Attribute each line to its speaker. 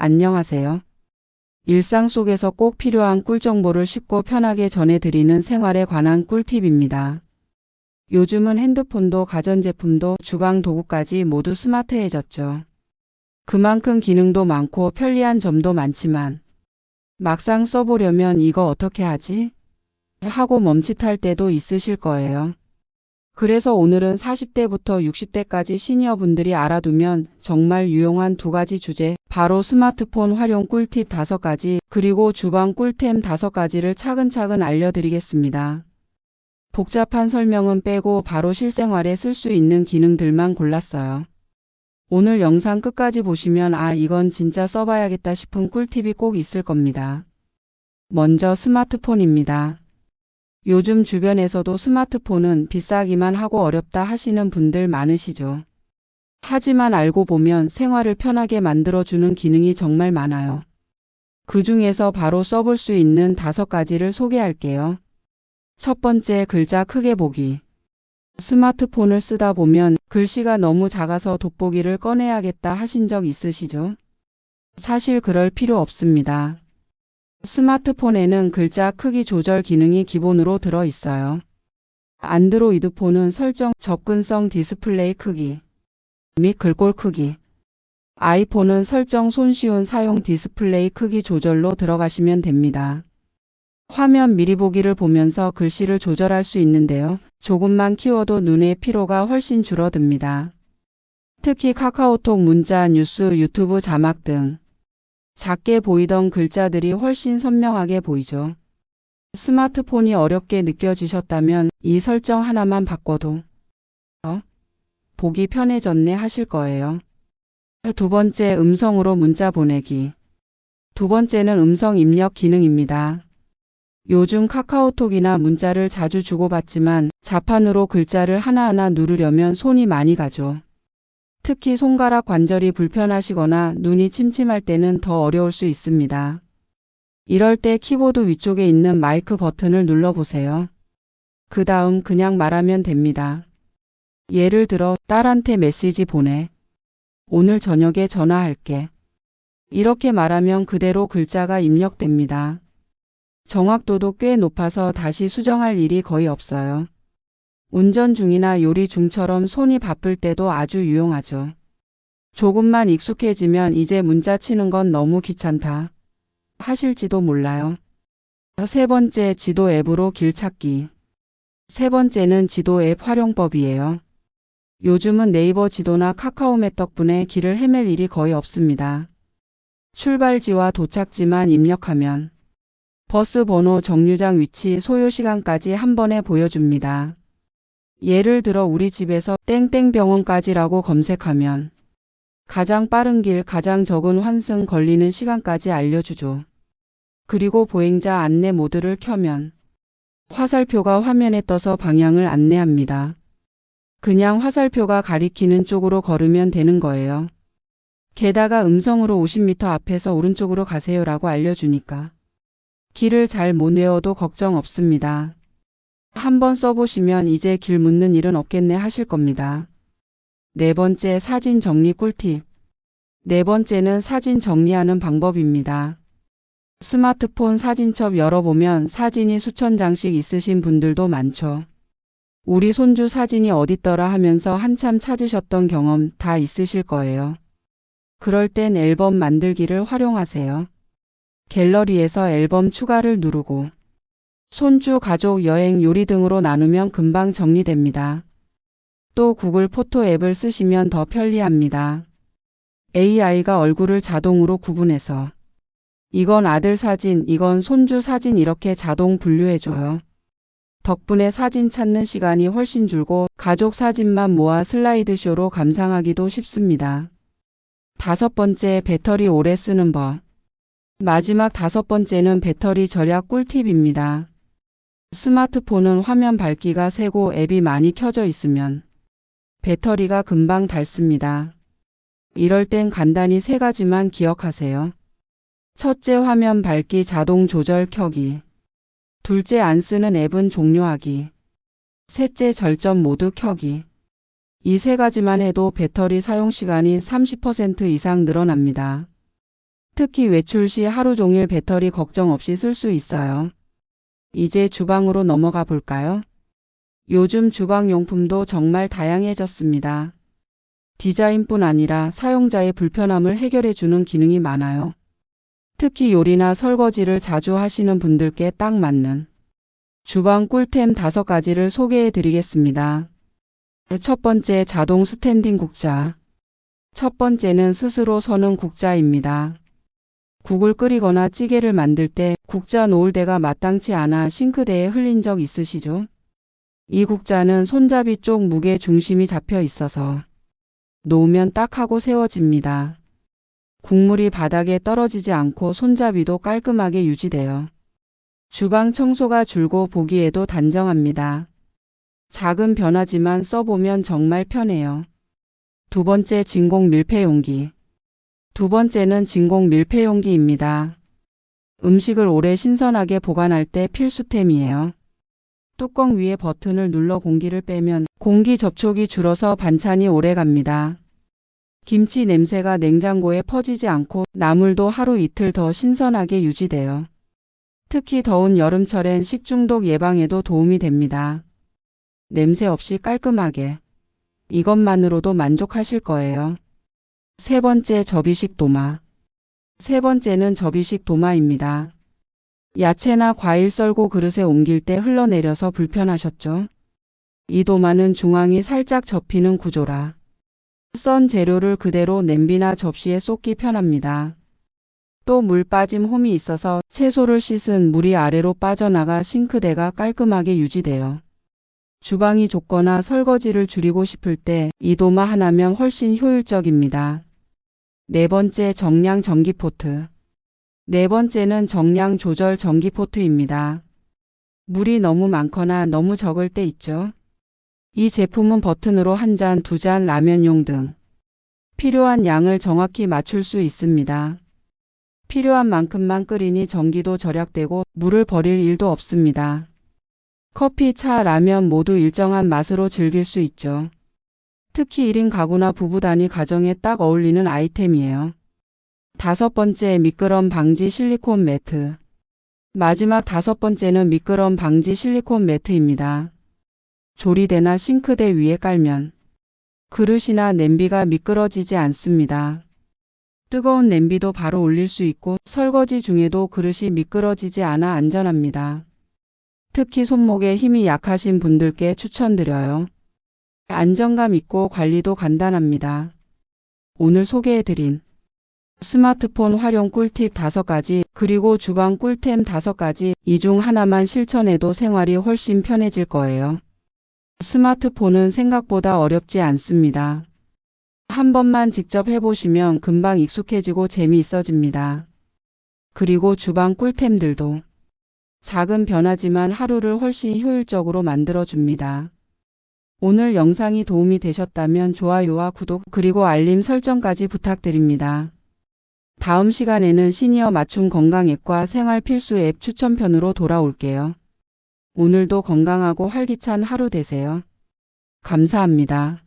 Speaker 1: 안녕하세요. 일상 속에서 꼭 필요한 꿀 정보를 쉽고 편하게 전해드리는 생활에 관한 꿀팁입니다. 요즘은 핸드폰도 가전제품도 주방 도구까지 모두 스마트해졌죠. 그만큼 기능도 많고 편리한 점도 많지만 막상 써보려면 이거 어떻게 하지? 하고 멈칫할 때도 있으실 거예요. 그래서 오늘은 40대부터 60대까지 시니어분들이 알아두면 정말 유용한 두 가지 주제, 바로 스마트폰 활용 꿀팁 5가지, 그리고 주방 꿀템 5가지를 차근차근 알려드리겠습니다. 복잡한 설명은 빼고 바로 실생활에 쓸 수 있는 기능들만 골랐어요. 오늘 영상 끝까지 보시면 이건 진짜 써봐야겠다 싶은 꿀팁이 꼭 있을 겁니다. 먼저 스마트폰입니다. 요즘 주변에서도 스마트폰은 비싸기만 하고 어렵다 하시는 분들 많으시죠. 하지만 알고 보면 생활을 편하게 만들어주는 기능이 정말 많아요. 그 중에서 바로 써볼 수 있는 5가지를 소개할게요. 첫 번째, 글자 크게 보기. 스마트폰을 쓰다 보면 글씨가 너무 작아서 돋보기를 꺼내야겠다 하신 적 있으시죠? 사실 그럴 필요 없습니다. 스마트폰에는 글자 크기 조절 기능이 기본으로 들어 있어요. 안드로이드 폰은 설정 접근성 디스플레이 크기 및 글꼴 크기, 아이폰은 설정 손쉬운 사용 디스플레이 크기 조절로 들어가시면 됩니다. 화면 미리 보기를 보면서 글씨를 조절할 수 있는데요. 조금만 키워도 눈의 피로가 훨씬 줄어듭니다. 특히 카카오톡 문자, 뉴스, 유튜브 자막 등 작게 보이던 글자들이 훨씬 선명하게 보이죠. 스마트폰이 어렵게 느껴지셨다면 이 설정 하나만 바꿔도 보기 편해졌네 하실 거예요. 두 번째, 음성으로 문자 보내기. 두 번째는 음성 입력 기능입니다. 요즘 카카오톡이나 문자를 자주 주고받지만 자판으로 글자를 하나하나 누르려면 손이 많이 가죠. 특히 손가락 관절이 불편하시거나 눈이 침침할 때는 더 어려울 수 있습니다. 이럴 때 키보드 위쪽에 있는 마이크 버튼을 눌러보세요. 그 다음 그냥 말하면 됩니다. 예를 들어 딸한테 메시지 보내. 오늘 저녁에 전화할게. 이렇게 말하면 그대로 글자가 입력됩니다. 정확도도 꽤 높아서 다시 수정할 일이 거의 없어요. 운전 중이나 요리 중처럼 손이 바쁠 때도 아주 유용하죠. 조금만 익숙해지면 이제 문자 치는 건 너무 귀찮다 하실지도 몰라요. 세 번째, 지도 앱으로 길 찾기. 세 번째는 지도 앱 활용법이에요. 요즘은 네이버 지도나 카카오맵 덕분에 길을 헤맬 일이 거의 없습니다. 출발지와 도착지만 입력하면 버스 번호, 정류장 위치, 소요 시간까지 한 번에 보여줍니다. 예를 들어 우리 집에서 땡땡 병원까지라고 검색하면 가장 빠른 길, 가장 적은 환승 걸리는 시간까지 알려주죠. 그리고 보행자 안내 모드를 켜면 화살표가 화면에 떠서 방향을 안내합니다. 그냥 화살표가 가리키는 쪽으로 걸으면 되는 거예요. 게다가 음성으로 50m 앞에서 오른쪽으로 가세요라고 알려주니까 길을 잘 못 외워도 걱정 없습니다. 한번 써보시면 이제 길 묻는 일은 없겠네 하실 겁니다. 네 번째, 사진 정리 꿀팁. 네 번째는 사진 정리하는 방법입니다. 스마트폰 사진첩 열어보면 사진이 수천 장씩 있으신 분들도 많죠. 우리 손주 사진이 어딨더라 하면서 한참 찾으셨던 경험 다 있으실 거예요. 그럴 땐 앨범 만들기를 활용하세요. 갤러리에서 앨범 추가를 누르고 손주, 가족, 여행, 요리 등으로 나누면 금방 정리됩니다. 또 구글 포토 앱을 쓰시면 더 편리합니다. AI가 얼굴을 자동으로 구분해서 이건 아들 사진, 이건 손주 사진 이렇게 자동 분류해줘요. 덕분에 사진 찾는 시간이 훨씬 줄고 가족 사진만 모아 슬라이드쇼로 감상하기도 쉽습니다. 5번째, 배터리 오래 쓰는 법. 마지막 5번째는 배터리 절약 꿀팁입니다. 스마트폰은 화면 밝기가 세고 앱이 많이 켜져 있으면 배터리가 금방 닳습니다. 이럴 땐 간단히 3가지만 기억하세요. 첫째, 화면 밝기 자동 조절 켜기. 둘째, 안 쓰는 앱은 종료하기. 셋째, 절전 모드 켜기. 이 3가지만 해도 배터리 사용 시간이 30% 이상 늘어납니다. 특히 외출 시 하루 종일 배터리 걱정 없이 쓸 수 있어요. 이제 주방으로 넘어가 볼까요? 요즘 주방용품도 정말 다양해졌습니다. 디자인뿐 아니라 사용자의 불편함을 해결해주는 기능이 많아요. 특히 요리나 설거지를 자주 하시는 분들께 딱 맞는 주방 꿀템 5가지를 소개해 드리겠습니다. 첫 번째, 자동 스탠딩 국자. 첫 번째는 스스로 서는 국자입니다. 국을 끓이거나 찌개를 만들 때 국자 놓을 데가 마땅치 않아 싱크대에 흘린 적 있으시죠? 이 국자는 손잡이 쪽 무게 중심이 잡혀 있어서 놓으면 딱 하고 세워집니다. 국물이 바닥에 떨어지지 않고 손잡이도 깔끔하게 유지돼요. 주방 청소가 줄고 보기에도 단정합니다. 작은 변화지만 써보면 정말 편해요. 두 번째, 진공 밀폐용기. 두 번째는 진공 밀폐용기입니다. 음식을 오래 신선하게 보관할 때 필수템이에요. 뚜껑 위에 버튼을 눌러 공기를 빼면 공기 접촉이 줄어서 반찬이 오래 갑니다. 김치 냄새가 냉장고에 퍼지지 않고 나물도 하루 이틀 더 신선하게 유지돼요. 특히 더운 여름철엔 식중독 예방에도 도움이 됩니다. 냄새 없이 깔끔하게. 이것만으로도 만족하실 거예요. 세 번째, 접이식 도마. 세 번째는 접이식 도마입니다. 야채나 과일 썰고 그릇에 옮길 때 흘러내려서 불편하셨죠? 이 도마는 중앙이 살짝 접히는 구조라 썬 재료를 그대로 냄비나 접시에 쏟기 편합니다. 또 물 빠짐 홈이 있어서 채소를 씻은 물이 아래로 빠져나가 싱크대가 깔끔하게 유지돼요. 주방이 좁거나 설거지를 줄이고 싶을 때 이 도마 하나면 훨씬 효율적입니다. 네 번째, 정량 전기포트. 네 번째는 정량 조절 전기포트입니다. 물이 너무 많거나 너무 적을 때 있죠. 이 제품은 버튼으로 한 잔, 2잔, 라면용 등 필요한 양을 정확히 맞출 수 있습니다. 필요한 만큼만 끓이니 전기도 절약되고 물을 버릴 일도 없습니다. 커피, 차, 라면 모두 일정한 맛으로 즐길 수 있죠. 특히 1인 가구나 부부 단위 가정에 딱 어울리는 아이템이에요. 다섯 번째, 미끄럼 방지 실리콘 매트. 마지막 다섯 번째는 미끄럼 방지 실리콘 매트입니다. 조리대나 싱크대 위에 깔면 그릇이나 냄비가 미끄러지지 않습니다. 뜨거운 냄비도 바로 올릴 수 있고 설거지 중에도 그릇이 미끄러지지 않아 안전합니다. 특히 손목에 힘이 약하신 분들께 추천드려요. 안정감 있고 관리도 간단합니다. 오늘 소개해드린 스마트폰 활용 꿀팁 5가지 그리고 주방 꿀템 5가지 이 중 하나만 실천해도 생활이 훨씬 편해질 거예요. 스마트폰은 생각보다 어렵지 않습니다. 한 번만 직접 해보시면 금방 익숙해지고 재미있어집니다. 그리고 주방 꿀템들도 작은 변화지만 하루를 훨씬 효율적으로 만들어줍니다. 오늘 영상이 도움이 되셨다면 좋아요와 구독 그리고 알림 설정까지 부탁드립니다. 다음 시간에는 시니어 맞춤 건강 앱과 생활 필수 앱 추천편으로 돌아올게요. 오늘도 건강하고 활기찬 하루 되세요. 감사합니다.